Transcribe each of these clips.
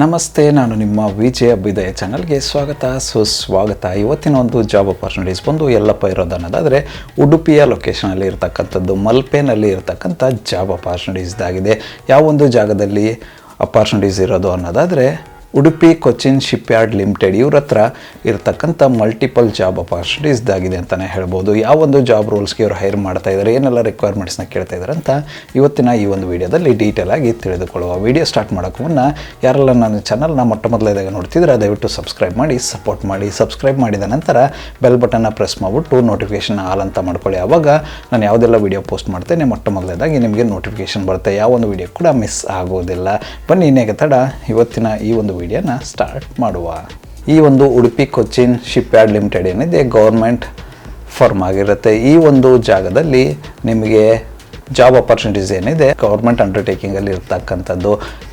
ನಮಸ್ತೆ, ನಾನು ನಿಮ್ಮ ವಿಜಯ ಅಭ್ಯುದಯ ಚಾನಲ್ಗೆ ಸುಸ್ವಾಗತ. ಇವತ್ತಿನ ಒಂದು ಜಾಬ್ ಅಪಾರ್ಚುನಿಟೀಸ್ ಬಂದು ಎಲ್ಲಪ್ಪ ಇರೋದು ಅನ್ನೋದಾದರೆ ಉಡುಪಿಯ ಲೊಕೇಶನಲ್ಲಿ ಇರ್ತಕ್ಕಂಥದ್ದು, ಮಲ್ಪೆನಲ್ಲಿ ಇರ್ತಕ್ಕಂಥ ಜಾಬ್ ಅಪಾರ್ಚುನಿಟೀಸ್ ಆಗಿದೆ. ಯಾವೊಂದು ಜಾಗದಲ್ಲಿ ಅಪಾರ್ಚುನಿಟೀಸ್ ಇರೋದು ಅನ್ನೋದಾದರೆ Udupi Cochin ship yard limited ಇವ್ರ ಹತ್ರ ಇರತಕ್ಕಂಥ ಮಲ್ಟಿಪಲ್ ಜಾಬ್ ಅಪಾರ್ಚುನಿಟೀಸ್ ಆಗಿದೆ ಅಂತಲೇ ಹೇಳ್ಬೋದು. ಯಾವೊಂದು ಜಾಬ್ ರೋಲ್ಸ್ಗೆ ಇವರು ಹೈರ್ ಮಾಡ್ತಾ ಇದ್ದಾರೆ, ಏನೆಲ್ಲ ರಿಕ್ವೈರ್ಮೆಂಟ್ಸ್ನ ಕೇಳ್ತಾ ಇದ್ದಾರೆ ಅಂತ ಇವತ್ತಿನ ಈ ಒಂದು ವಿಡಿಯೋದಲ್ಲಿ ಡೀಟೇಲ್ ಆಗಿ ತಿಳಿದುಕೊಳ್ಳುವ. ವಿಡಿಯೋ ಸ್ಟಾರ್ಟ್ ಮಾಡೋಕ್ಕೂ ಮುನ್ನ ಯಾರೆಲ್ಲ ನನ್ನ ಚಾನಲ್ನ ಮೊಟ್ಟ ಮೊದಲೇದಾಗ ನೋಡ್ತಿದ್ರೆ ದಯವಿಟ್ಟು ಸಬ್ಸ್ಕ್ರೈಬ್ ಮಾಡಿ ಸಪೋರ್ಟ್ ಮಾಡಿ. ಸಬ್ಸ್ಕ್ರೈಬ್ ಮಾಡಿದ ನಂತರ ಬೆಲ್ ಬಟನ್ನ ಪ್ರೆಸ್ ಮಾಡಿಬಿಟ್ಟು ನೋಟಿಫಿಕೇಷನ್ ಆಲ್ ಅಂತ ಮಾಡ್ಕೊಳ್ಳಿ. ಆವಾಗ ನಾನು ಯಾವುದೆಲ್ಲ ವಿಡಿಯೋ ಪೋಸ್ಟ್ ಮಾಡ್ತೇನೆ ಮೊಟ್ಟ ಮೊದಲೇದಾಗಿ ನಿಮಗೆ ನೋಟಿಫಿಕೇಷನ್ ಬರುತ್ತೆ, ಯಾವೊಂದು ವಿಡಿಯೋ ಕೂಡ ಮಿಸ್ ಆಗೋದಿಲ್ಲ. ಬನ್ನಿ ಇನ್ನೇಗೆ ತಡ ಇವತ್ತಿನ ಈ ಒಂದು ವಿಡಿಯೋನ ಸ್ಟಾರ್ಟ್ ಮಾಡುವ. ಈ ಒಂದು Udupi Cochin ship yard limited ಏನಿದೆ ಗೌರ್ಮೆಂಟ್ ಫರ್ಮ್ ಆಗಿರುತ್ತೆ. ಈ ಒಂದು ಜಾಗದಲ್ಲಿ ನಿಮಗೆ ಜಾಬ್ ಅಪಾರ್ಚುನಿಟೀಸ್ ಏನಿದೆ ಗೌರ್ಮೆಂಟ್ ಅಂಡರ್ಟೇಕಿಂಗಲ್ಲಿ ಇರ್ತಕ್ಕಂಥದ್ದು.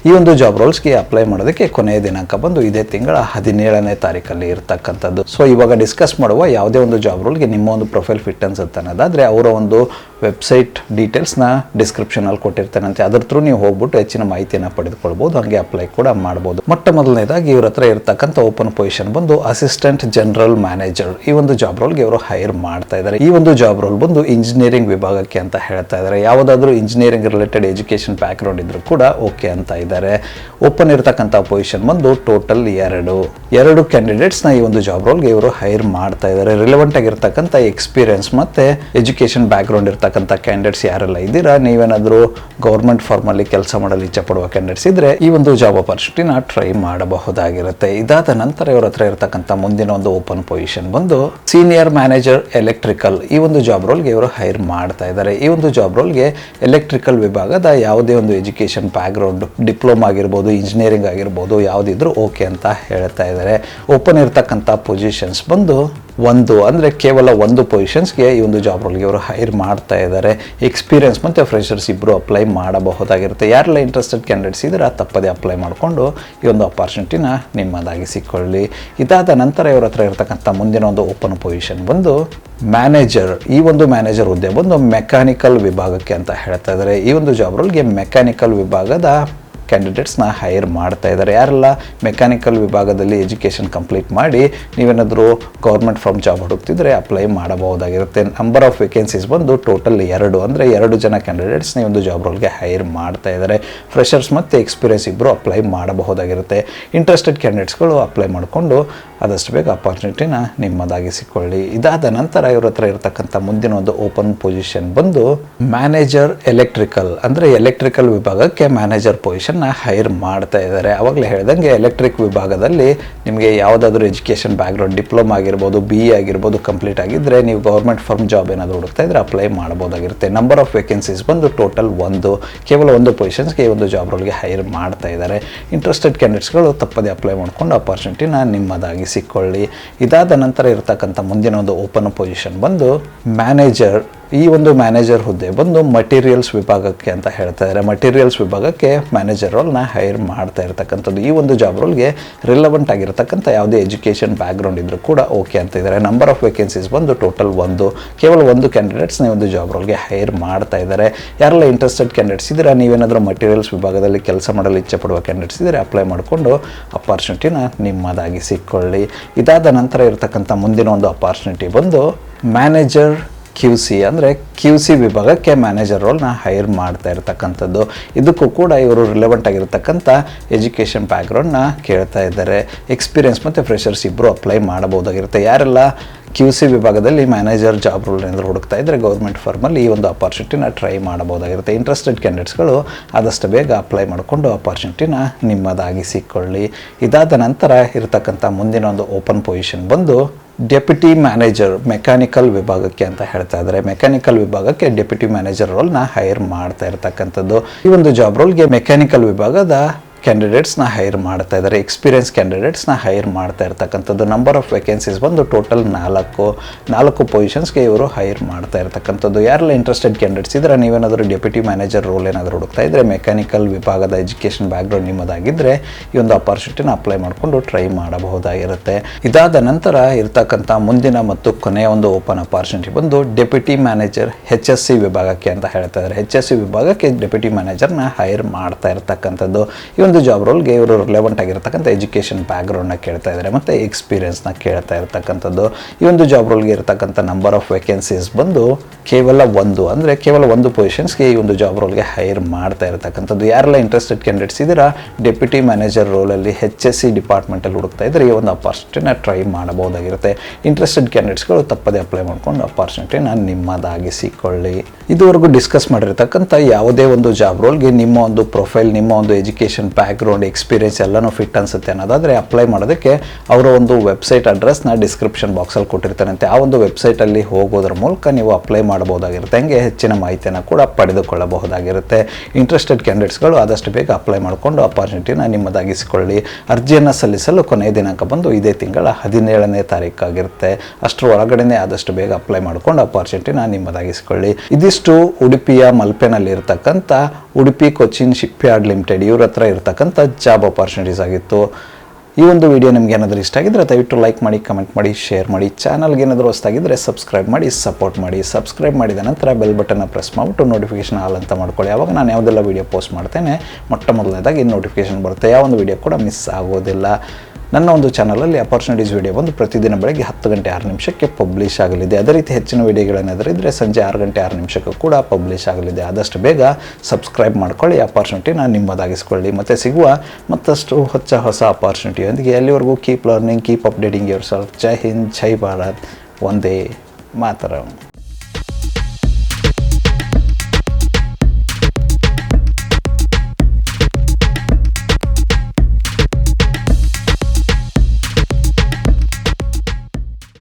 ಈ ಒಂದು ಜಾಬ್ ರೋಲ್ಸ್ಗೆ ಅಪ್ಲೈ ಮಾಡೋದಕ್ಕೆ ಕೊನೆಯ ದಿನಾಂಕ ಬಂದು ಇದೇ ತಿಂಗಳ 17ನೇ ತಾರೀಕಲ್ಲಿ ಇರ್ತಕ್ಕಂಥದ್ದು. ಸೊ ಇವಾಗ ಡಿಸ್ಕಸ್ ಮಾಡುವ ಯಾವುದೇ ಒಂದು ಜಾಬ್ ರೋಲ್ಗೆ ನಿಮ್ಮ ಒಂದು ಪ್ರೊಫೈಲ್ ಫಿಟ್ ಅನ್ಸುತ್ತೆ ಅನ್ನೋದಾದರೆ ಅವರ ಒಂದು ವೆಬ್ಸೈಟ್ ಡೀಟೇಲ್ಸ್ನ ಡಿಸ್ಕ್ರಿಪ್ಷನಲ್ಲಿ ಕೊಟ್ಟಿರ್ತಾನಂತೆ. ಅದ್ರ ಥ್ರೂ ನೀವು ಹೋಗ್ಬಿಟ್ಟು ಹೆಚ್ಚಿನ ಮಾಹಿತಿಯನ್ನು ಪಡೆದುಕೊಳ್ಬೋದು, ಹಾಗೆ ಅಪ್ಲೈ ಕೂಡ ಮಾಡ್ಬೋದು. ಮೊಟ್ಟ ಮೊದಲನೇದಾಗಿ ಇವ್ರ ಹತ್ರ ಇರ್ತಕ್ಕಂಥ ಓಪನ್ ಪೊಸಿಷನ್ ಬಂದು ಅಸಿಸ್ಟೆಂಟ್ ಜನರಲ್ ಮ್ಯಾನೇಜರ್. ಈ ಒಂದು ಜಾಬ್ ರೋಲ್ಗೆ ಇವರು ಹೈರ್ ಮಾಡ್ತಾ ಇದ್ದಾರೆ. ಈ ಒಂದು ಜಾಬ್ ರೋಲ್ ಬಂದು ಇಂಜಿನಿಯರಿಂಗ್ ವಿಭಾಗಕ್ಕೆ ಅಂತ ಹೇಳ್ತಾ ಇದ್ದಾರೆ. ಯಾವುದಾದ್ರೂ ಇಂಜಿನಿಯರಿಂಗ್ ರಿಲೇಟೆಡ್ ಎಜುಕೇಷನ್ ಬ್ಯಾಕ್ಗ್ರೌಂಡ್ ಇದ್ರೂ ಕೂಡ ಓಕೆ ಅಂತ ಇದ್ದಾರೆ. ಓಪನ್ ಇರತಕ್ಕಂಥ ಪೊಸಿಷನ್ ಬಂದು ಟೋಟಲ್ ಎರಡು ಕ್ಯಾಂಡಿಡೇಟ್ಸ್ನ ಈ ಒಂದು ಜಾಬ್ ರೋಲ್ಗೆ ಇವರು ಹೈರ್ ಮಾಡ್ತಾ ಇದ್ದಾರೆ. ರಿಲೆವೆಂಟ್ ಆಗಿರ್ತಕ್ಕಂಥ ಎಕ್ಸ್ಪೀರಿಯನ್ಸ್ ಮತ್ತೆ ಎಜುಕೇಷನ್ ಬ್ಯಾಕ್ಗ್ರೌಂಡ್ ಇರ್ತಕ್ಕಂಥ ಕ್ಯಾಂಡಿಡೇಟ್ಸ್ ಯಾರೆಲ್ಲ ಇದ್ದೀರಾ, ನೀವೇನಾದರೂ ಗೌರ್ಮೆಂಟ್ ಫಾರ್ಮಲ್ಲಿ ಕೆಲಸ ಮಾಡಲು ಇಚ್ಛೆ ಪಡುವ ಕ್ಯಾಂಡಿಡೇಟ್ಸ್ ಇದ್ರೆ ಈ ಒಂದು ಜಾಬ್ ಅಪಾರ್ಚುನಿಟಿನ ಟ್ರೈ ಮಾಡಬಹುದಾಗಿರುತ್ತೆ. ಇದಾದ ನಂತರ ಇವ್ರ ಹತ್ರ ಇರತಕ್ಕಂಥ ಮುಂದಿನ ಒಂದು ಓಪನ್ ಪೊಸಿಷನ್ ಬಂದು ಸೀನಿಯರ್ ಮ್ಯಾನೇಜರ್ ಎಲೆಕ್ಟ್ರಿಕಲ್. ಈ ಒಂದು ಜಾಬ್ ರೋಲ್ಗೆ ಇವರು ಹೈರ್ ಮಾಡ್ತಾ ಇದ್ದಾರೆ. ಈ ಒಂದು ಜಾಬ್ ರೋಲ್ಗೆ ಎಲೆಕ್ಟ್ರಿಕಲ್ ವಿಭಾಗದ ಯಾವುದೇ ಒಂದು ಎಜುಕೇಷನ್ ಬ್ಯಾಕ್ಗ್ರೌಂಡ್, ಡಿಪ್ಲೊಮಾ ಆಗಿರ್ಬೋದು, ಇಂಜಿನಿಯರಿಂಗ್ ಆಗಿರ್ಬೋದು, ಯಾವುದಿದ್ರು ಓಕೆ ಅಂತ ಹೇಳ್ತಾ ಇದ್ದಾರೆ. ಓಪನ್ ಇರ್ತಕ್ಕಂಥ ಪೊಸಿಷನ್ಸ್ ಬಂದು ಅಂದರೆ ಕೇವಲ ಒಂದು ಪೊಸಿಷನ್ಸ್ಗೆ ಈ ಒಂದು ಜಾಬ್ ರೋಲ್ಗೆ ಇವರು ಹೈರ್ ಮಾಡ್ತಾ ಇದ್ದಾರೆ. ಎಕ್ಸ್ಪೀರಿಯನ್ಸ್ ಮತ್ತು ಫ್ರೆಷರ್ಸ್ ಇಬ್ಬರು ಅಪ್ಲೈ ಮಾಡಬಹುದಾಗಿರುತ್ತೆ. ಯಾರೆಲ್ಲ ಇಂಟ್ರೆಸ್ಟೆಡ್ ಕ್ಯಾಂಡಿಡೇಟ್ಸ್ ಇದ್ರೆ ತಪ್ಪದೆ ಅಪ್ಲೈ ಮಾಡಿಕೊಂಡು ಈ ಒಂದು ಅಪಾರ್ಚುನಿಟಿನ ನಿಮ್ಮದಾಗಿಸಿಕೊಳ್ಳಿ. ಇದಾದ ನಂತರ ಇವ್ರ ಹತ್ರ ಇರತಕ್ಕಂಥ ಮುಂದಿನ ಒಂದು ಓಪನ್ ಪೊಸಿಷನ್ ಬಂದು ಮ್ಯಾನೇಜರ್. ಈ ಒಂದು ಮ್ಯಾನೇಜರ್ ಹುದ್ದೆ ಬಂದು ಮೆಕ್ಯಾನಿಕಲ್ ವಿಭಾಗಕ್ಕೆ ಅಂತ ಹೇಳ್ತಾ ಇದ್ದಾರೆ. ಈ ಒಂದು ಜಾಬ್ ರೋಲ್ಗೆ ಮೆಕ್ಯಾನಿಕಲ್ ವಿಭಾಗದ ಕ್ಯಾಂಡಿಡೇಟ್ಸ್ನ ಹೈರ್ ಮಾಡ್ತಾ ಇದ್ದಾರೆ. ಯಾರೆಲ್ಲ ಮೆಕ್ಯಾನಿಕಲ್ ವಿಭಾಗದಲ್ಲಿ ಎಜುಕೇಷನ್ ಕಂಪ್ಲೀಟ್ ಮಾಡಿ ನೀವೇನಾದರೂ ಗೌರ್ಮೆಂಟ್ ಫಾರ್ಮ್ ಜಾಬ್ ಹುಡುಕ್ತಿದ್ರೆ ಅಪ್ಲೈ ಮಾಡಬಹುದಾಗಿರುತ್ತೆ. ನಂಬರ್ ಆಫ್ ವೇಕೆನ್ಸೀಸ್ ಬಂದು ಟೋಟಲ್ 2, ಅಂದರೆ 2 ಜನ ಕ್ಯಾಂಡಿಡೇಟ್ಸ್ನ ಈ ಒಂದು ಜಾಬ್ ರೋಲ್ಗೆ ಹೈರ್ ಮಾಡ್ತಾ ಇದ್ದಾರೆ. ಫ್ರೆಷರ್ಸ್ ಮತ್ತು ಎಕ್ಸ್ಪೀರಿಯನ್ಸ್ ಇಬ್ಬರು ಅಪ್ಲೈ ಮಾಡಬಹುದಾಗಿರುತ್ತೆ. ಇಂಟ್ರೆಸ್ಟೆಡ್ ಕ್ಯಾಂಡಿಡೇಟ್ಸ್ಗಳು ಅಪ್ಲೈ ಮಾಡಿಕೊಂಡು ಆದಷ್ಟು ಬೇಗ ಅಪಾರ್ಚುನಿಟಿನ ನಿಮ್ಮದಾಗಿಸಿಕೊಳ್ಳಿ. ಇದಾದ ನಂತರ ಇವ್ರ ಹತ್ರ ಇರತಕ್ಕಂಥ ಮುಂದಿನ ಒಂದು ಓಪನ್ ಪೊಸಿಷನ್ ಬಂದು ಮ್ಯಾನೇಜರ್ ಎಲೆಕ್ಟ್ರಿಕಲ್, ಅಂದರೆ ಎಲೆಕ್ಟ್ರಿಕಲ್ ವಿಭಾಗಕ್ಕೆ ಮ್ಯಾನೇಜರ್ ಪೊಸಿಷನ್ನ ಹೈರ್ ಮಾಡ್ತಾ ಇದ್ದಾರೆ. ಆವಾಗಲೇ ಹೇಳಿದಂಗೆ ಎಲೆಕ್ಟ್ರಿಕ್ ವಿಭಾಗದಲ್ಲಿ ನಿಮಗೆ ಯಾವುದಾದ್ರೂ ಎಜುಕೇಷನ್ ಬ್ಯಾಕ್ಗ್ರೌಂಡ್, ಡಿಪ್ಲೊಮಾ ಆಗಿರ್ಬೋದು, BE ಆಗಿರ್ಬೋದು ಕಂಪ್ಲೀಟ್ ಆಗಿದ್ದರೆ ನೀವು ಗೌರ್ಮೆಂಟ್ ಫಾರ್ಮ್ ಜಾಬ್ ಏನಾದರೂ ಹುಡುಕ್ತಾ ಇದ್ರೆ ಅಪ್ಲೈ ಮಾಡಬಹುದಾಗಿರುತ್ತೆ. ನಂಬರ್ ಆಫ್ ವೇಕೆನ್ಸೀಸ್ ಬಂದು ಟೋಟಲ್ 1, ಕೇವಲ ಒಂದು ಪೊಸಿಷನ್ಸ್ಗೆ ಈ ಒಂದು ಜಾಬ್ ರೋಲ್ಗೆ ಹೈರ್ ಮಾಡ್ತಾ ಇದ್ದಾರೆ. ಇಂಟ್ರೆಸ್ಟೆಡ್ ಕ್ಯಾಂಡಿಡೇಟ್ಸ್ಗಳು ತಪ್ಪದೆ ಅಪ್ಲೈ ಮಾಡಿಕೊಂಡು ಅಪಾರ್ಚುನಿಟಿನ ನಿಮ್ಮದಾಗಿಸಿಕೊಳ್ಳಿ. ಇದಾದ ನಂತರ ಇರತಕ್ಕಂಥ ಮುಂದಿನ ಒಂದು ಓಪನ್ ಪೊಸಿಷನ್ ಬಂದು ಮ್ಯಾನೇಜರ್. ಈ ಒಂದು ಮ್ಯಾನೇಜರ್ ಹುದ್ದೆ ಬಂದು ಮಟೀರಿಯಲ್ಸ್ ವಿಭಾಗಕ್ಕೆ ಅಂತ ಹೇಳ್ತಾ ಇದ್ದಾರೆ. ಮಟೀರಿಯಲ್ಸ್ ವಿಭಾಗಕ್ಕೆ ಮ್ಯಾನೇಜರ್ ರೋಲ್ನ ಹೈರ್ ಮಾಡ್ತಾ ಇರತಕ್ಕಂಥದ್ದು. ಈ ಒಂದು ಜಾಬ್ ರೋಲ್ಗೆ ರಿಲೆವೆಂಟ್ ಆಗಿರತಕ್ಕಂಥ ಯಾವುದೇ ಎಜುಕೇಷನ್ ಬ್ಯಾಕ್ಗ್ರೌಂಡ್ ಇದ್ರೂ ಕೂಡ ಓಕೆ ಅಂತ ಇದ್ದಾರೆ. ನಂಬರ್ ಆಫ್ ವೇಕೆನ್ಸೀಸ್ ಬಂದು ಟೋಟಲ್ 1, ಕೇವಲ ಒಂದು ಕ್ಯಾಂಡಿಡೇಟ್ಸ್ನ ಈ ಒಂದು ಜಾಬ್ ರೋಲ್ಗೆ ಹೈರ್ ಮಾಡ್ತಾ ಇದ್ದಾರೆ. ಯಾರೆಲ್ಲ ಇಂಟ್ರೆಸ್ಟೆಡ್ ಕ್ಯಾಂಡಿಡೇಟ್ಸ್ ಇದ್ದರೆ, ನೀವೇನಾದರೂ ಮಟೀರಿಯಲ್ಸ್ ವಿಭಾಗದಲ್ಲಿ ಕೆಲಸ ಮಾಡಲು ಇಚ್ಛೆ ಪಡುವ ಕ್ಯಾಂಡಿಡೇಟ್ಸ್ ಇದ್ದರೆ ಅಪ್ಲೈ ಮಾಡಿಕೊಂಡು ಅಪಾರ್ಚುನಿಟಿನ ನಿಮ್ಮದಾಗಿಸಿಕೊಳ್ಳಿ. ಇದಾದ ನಂತರ ಇರತಕ್ಕಂಥ ಮುಂದಿನ ಒಂದು ಅಪಾರ್ಚುನಿಟಿ ಬಂದು ಮ್ಯಾನೇಜರ್ QC, ಅಂದರೆ QC ವಿಭಾಗಕ್ಕೆ ಮ್ಯಾನೇಜರ್ ರೋಲ್ನ ಹೈರ್ ಮಾಡ್ತಾ ಇರತಕ್ಕಂಥದ್ದು. ಇದಕ್ಕೂ ಕೂಡ ಇವರು ರಿಲೆವೆಂಟ್ ಆಗಿರತಕ್ಕಂಥ ಎಜುಕೇಷನ್ ಬ್ಯಾಕ್ಗ್ರೌಂಡ್ನ ಕೇಳ್ತಾ ಇದ್ದಾರೆ. ಎಕ್ಸ್ಪೀರಿಯನ್ಸ್ ಮತ್ತು ಫ್ರೆಷರ್ಸ್ ಇಬ್ಬರು ಅಪ್ಲೈ ಮಾಡಬಹುದಾಗಿರುತ್ತೆ. ಯಾರೆಲ್ಲ QC ವಿಭಾಗದಲ್ಲಿ ಮ್ಯಾನೇಜರ್ ಜಾಬ್ ರೋಲ್ ಏನಾದರೂ ಹುಡುಕ್ತಾ ಇದ್ದರೆ ಗೌರ್ಮೆಂಟ್ ಫಾರ್ಮಲ್ಲಿ ಈ ಒಂದು ಅಪಾರ್ಚುನಿಟಿನ ಟ್ರೈ ಮಾಡಬಹುದಾಗಿರುತ್ತೆ. ಇಂಟ್ರೆಸ್ಟೆಡ್ ಕ್ಯಾಂಡಿಡೇಟ್ಸ್ಗಳು ಆದಷ್ಟು ಬೇಗ ಅಪ್ಲೈ ಮಾಡಿಕೊಂಡು ಅಪಾರ್ಚುನಿಟಿನ ನಿಮ್ಮದಾಗಿಸಿಕೊಳ್ಳಿ. ಇದಾದ ನಂತರ ಇರತಕ್ಕಂಥ ಮುಂದಿನ ಒಂದು ಓಪನ್ ಪೊಸಿಷನ್ ಬಂದು ಡೆಪ್ಯೂಟಿ ಮ್ಯಾನೇಜರ್ ಮೆಕ್ಯಾನಿಕಲ್ ವಿಭಾಗಕ್ಕೆ ಅಂತ ಹೇಳ್ತಾ ಇದ್ದಾರೆ. ಮೆಕ್ಯಾನಿಕಲ್ ವಿಭಾಗಕ್ಕೆ ಡೆಪ್ಯೂಟಿ ಮ್ಯಾನೇಜರ್ ರೋಲ್ನ ಹೈರ್ ಮಾಡ್ತಾ ಇರತಕ್ಕಂಥದ್ದು. ಈ ಒಂದು ಜಾಬ್ ರೋಲ್ಗೆ ಮೆಕ್ಯಾನಿಕಲ್ ವಿಭಾಗದ ಕ್ಯಾಂಡಿಡೇಟ್ಸ್ನ ಹೈರ್ ಮಾಡ್ತಾ ಇದ್ದಾರೆ. ಎಕ್ಸ್ಪೀರಿಯನ್ಸ್ ಕ್ಯಾಂಡಿಡೇಟ್ಸ್ನ ಹೈರ್ ಮಾಡ್ತಾ ಇರ್ತಕ್ಕಂಥದ್ದು. ನಂಬರ್ ಆಫ್ ವೇಕೆನ್ಸೀಸ್ ಬಂದು ಟೋಟಲ್ 4 ಪೊಸಿಷನ್ಸ್ಗೆ ಇವರು ಹೈರ್ ಮಾಡ್ತಾ ಇರ್ತಕ್ಕಂಥದ್ದು. ಯಾರೆಲ್ಲ ಇಂಟ್ರೆಸ್ಟೆಡ್ ಕ್ಯಾಂಡಿಡೇಟ್ಸ್ ಇದ್ರೆ, ನೀವೇನಾದರೂ ಡೆಪ್ಯೂಟಿ ಮ್ಯಾನೇಜರ್ ರೋಲ್ ಏನಾದರೂ ಹುಡುಕ್ತಾ ಇದ್ದರೆ, ಮೆಕ್ಯಾನಿಕಲ್ ವಿಭಾಗದ ಎಜುಕೇಷನ್ ಬ್ಯಾಕ್ಗ್ರೌಂಡ್ ನಿಮ್ಮದಾಗಿದ್ದರೆ ಈ ಒಂದು ಅಪಾರ್ಚುನಿಟಿನ ಅಪ್ಲೈ ಮಾಡಿಕೊಂಡು ಟ್ರೈ ಮಾಡಬಹುದಾಗಿರುತ್ತೆ. ಇದಾದ ನಂತರ ಇರ್ತಕ್ಕಂಥ ಮುಂದಿನ ಮತ್ತು ಕೊನೆಯ ಒಂದು ಓಪನ್ ಅಪಾರ್ಚುನಿಟಿ ಬಂದು ಡೆಪ್ಯೂಟಿ ಮ್ಯಾನೇಜರ್ HSC ವಿಭಾಗಕ್ಕೆ ಅಂತ ಹೇಳ್ತಾ ಇದ್ದಾರೆ. HSC ವಿಭಾಗಕ್ಕೆ ಡೆಪ್ಯೂಟಿ ಮ್ಯಾನೇಜರ್ನ ಹೈರ್ ಮಾಡ್ತಾ ಇರ್ತಕ್ಕಂಥದ್ದು. ಈ ಒಂದು ಜಾಬ್ ರೋಲ್ಗೆ ಇವರು ರಿಲೆವೆಂಟ್ ಆಗಿರ್ತಕ್ಕಂಥ ಎಜುಕೇಷನ್ ಬ್ಯಾಕ್ಗ್ರೌಂಡ್ನ ಕೇಳ್ತಾ ಇದ್ದಾರೆ ಮತ್ತು ಎಕ್ಸ್ಪೀರಿಯನ್ಸ್ನ ಕೇಳ್ತಾ ಇರ್ತಕ್ಕಂಥದ್ದು. ಈ ಒಂದು ಜಾಬ್ ರೋಲ್ಗೆ ಇರತಕ್ಕಂಥ ನಂಬರ್ ಆಫ್ ವೇಕೆನ್ಸೀಸ್ ಬಂದು ಕೇವಲ ಒಂದು ಪೊಸಿಷನ್ಸ್ಗೆ ಈ ಒಂದು ಜಾಬ್ ರೋಲ್ಗೆ ಹೈರ್ ಮಾಡ್ತಾ ಇರತಕ್ಕಂಥದ್ದು. ಯಾರೆಲ್ಲ ಇಂಟ್ರೆಸ್ಟೆಡ್ ಕ್ಯಾಂಡಿಡೇಟ್ಸ್ ಇದ್ದೀರಾ, ಡೆಪ್ಯೂಟಿ ಮ್ಯಾನೇಜರ್ ರೋಲಲ್ಲಿ HSC ಡಿಪಾರ್ಟ್ಮೆಂಟಲ್ಲಿ ಹುಡುಕ್ತಾ ಇದ್ದರೆ ಈ ಒಂದು ಅಪಾರ್ಚುನಿಟಿನ ಟ್ರೈ ಮಾಡಬಹುದಾಗಿರುತ್ತೆ. ಇಂಟ್ರೆಸ್ಟೆಡ್ ಕ್ಯಾಂಡಿಡೇಟ್ಸ್ಗಳು ತಪ್ಪದೇ ಅಪ್ಲೈ ಮಾಡ್ಕೊಂಡು ಅಪಾರ್ಚುನಿಟಿನ ನಿಮ್ಮದಾಗಿಸಿಕೊಳ್ಳಿ. ಇದುವರೆಗೂ ಡಿಸ್ಕಸ್ ಮಾಡಿರ್ತಕ್ಕಂಥ ಯಾವುದೇ ಒಂದು ಜಾಬ್ ರೋಲ್ಗೆ ನಿಮ್ಮ ಒಂದು ಪ್ರೊಫೈಲ್, ನಿಮ್ಮ ಒಂದು ಎಜುಕೇಷನ್ ಬ್ಯಾಕ್ಗ್ರೌಂಡ್, ಎಕ್ಸ್ಪೀರಿಯನ್ಸ್ ಎಲ್ಲನೂ ಫಿಟ್ ಅನಿಸುತ್ತೆ ಅನ್ನೋದಾದರೆ ಅಪ್ಲೈ ಮಾಡೋದಕ್ಕೆ ಅವರ ಒಂದು ವೆಬ್ಸೈಟ್ ಅಡ್ರೆಸ್ನ ಡಿಸ್ಕ್ರಿಪ್ಷನ್ ಬಾಕ್ಸಲ್ಲಿ ಕೊಟ್ಟಿರ್ತಾರಂತೆ. ಆ ಒಂದು ವೆಬ್ಸೈಟಲ್ಲಿ ಹೋಗೋದ್ರ ಮೂಲಕ ನೀವು ಅಪ್ಲೈ ಮಾಡಬಹುದಾಗಿರುತ್ತೆ. ಹಂಗೆ ಹೆಚ್ಚಿನ ಮಾಹಿತಿಯನ್ನು ಕೂಡ ಪಡೆದುಕೊಳ್ಳಬಹುದಾಗಿರುತ್ತೆ. ಇಂಟ್ರೆಸ್ಟೆಡ್ ಕ್ಯಾಂಡಿಡೇಟ್ಸ್ಗಳು ಆದಷ್ಟು ಬೇಗ ಅಪ್ಲೈ ಮಾಡಿಕೊಂಡು ಅಪಾರ್ಚುನಿಟಿನ ನಿಮ್ಮದಾಗಿಸಿಕೊಳ್ಳಿ. ಅರ್ಜಿಯನ್ನು ಸಲ್ಲಿಸಲು ಕೊನೆಯ ದಿನಾಂಕ ಬಂದು ಇದೇ ತಿಂಗಳ 17ನೇ ತಾರೀಕಾಗಿರುತ್ತೆ. ಅಷ್ಟರ ಒಳಗಡೆ ಆದಷ್ಟು ಬೇಗ ಅಪ್ಲೈ ಮಾಡಿಕೊಂಡು ಅಪಾರ್ಚುನಿಟಿನ ನಿಮ್ಮದಾಗಿಸಿಕೊಳ್ಳಿ. ಇದಿಷ್ಟು ಉಡುಪಿಯ ಮಲ್ಪೆನಲ್ಲಿ ಇರತಕ್ಕಂಥ Udupi Cochin ship yard limited ಇವ್ರ ಹತ್ರ ಇರತಕ್ಕಂಥ ಜಾಬ್ ಅಪಾರ್ಚುನಿಟೀಸ್ ಆಗಿತ್ತು. ಈ ಒಂದು ವಿಡಿಯೋ ನಿಮ್ಗೆ ಏನಾದರೂ ಇಷ್ಟ ಆಗಿದ್ರೆ ದಯವಿಟ್ಟು ಲೈಕ್ ಮಾಡಿ, ಕಮೆಂಟ್ ಮಾಡಿ, ಶೇರ್ ಮಾಡಿ. ಚಾನಲ್ಗೆ ಏನಾದರೂ ಹೊಸದಾಗಿದ್ದರೆ ಸಬ್ಸ್ಕ್ರೈಬ್ ಮಾಡಿ, ಸಪೋರ್ಟ್ ಮಾಡಿ. ಸಬ್ಸ್ಕ್ರೈಬ್ ಮಾಡಿದ ನಂತರ ಬೆಲ್ ಬಟನ್ನ ಪ್ರೆಸ್ ಮಾಡಿಬಿಟ್ಟು ನೋಟಿಫಿಕೇಷನ್ ಆಲ್ ಅಂತ ಮಾಡ್ಕೊಳ್ಳಿ. ಆವಾಗ ನಾನು ಯಾವುದೆಲ್ಲ ವೀಡಿಯೋ ಪೋಸ್ಟ್ ಮಾಡ್ತೇನೆ ಮೊದಲನೇದಾಗಿ ನೋಟಿಫಿಕೇಷನ್ ಬರುತ್ತೆ. ಯಾವ ಒಂದು ವೀಡಿಯೋ ಕೂಡ ಮಿಸ್ ಆಗೋದಿಲ್ಲ. ನನ್ನ ಒಂದು ಚಾನಲಲ್ಲಿ ಅಪಾರ್ಚುನಿಟೀಸ್ ವೀಡಿಯೋ ಬಂದು ಪ್ರತಿದಿನ ಬೆಳಗ್ಗೆ 10 ಗಂಟೆ 6 ನಿಮಿಷಕ್ಕೆ ಪಬ್ಲಿಷ್ ಆಗಲಿದೆ. ಅದೇ ರೀತಿ ಹೆಚ್ಚಿನ ವೀಡಿಯೋಗಳೇನಾದರೂ ಇದ್ದರೆ ಸಂಜೆ 6 ಗಂಟೆ 6 ನಿಮಿಷಕ್ಕೂ ಕೂಡ ಪಬ್ಲಿಷ್ ಆಗಲಿದೆ. ಆದಷ್ಟು ಬೇಗ ಸಬ್ಸ್ಕ್ರೈಬ್ ಮಾಡ್ಕೊಳ್ಳಿ, ಅಪಾರ್ಚುನಿಟಿನ ನಿಮ್ಮದಾಗಿಸ್ಕೊಳ್ಳಿ. ಮತ್ತು ಸಿಗುವ ಮತ್ತಷ್ಟು ಹೊಸ ಅಪಾರ್ಚುನಿಟಿಯೊಂದಿಗೆ ಅಲ್ಲಿವರೆಗೂ keep learning, keep updating yourself. ಜೈ ಹಿಂದ್, ಜೈ ಭಾರತ್, ವಂದೇ ಮಾತರಂ.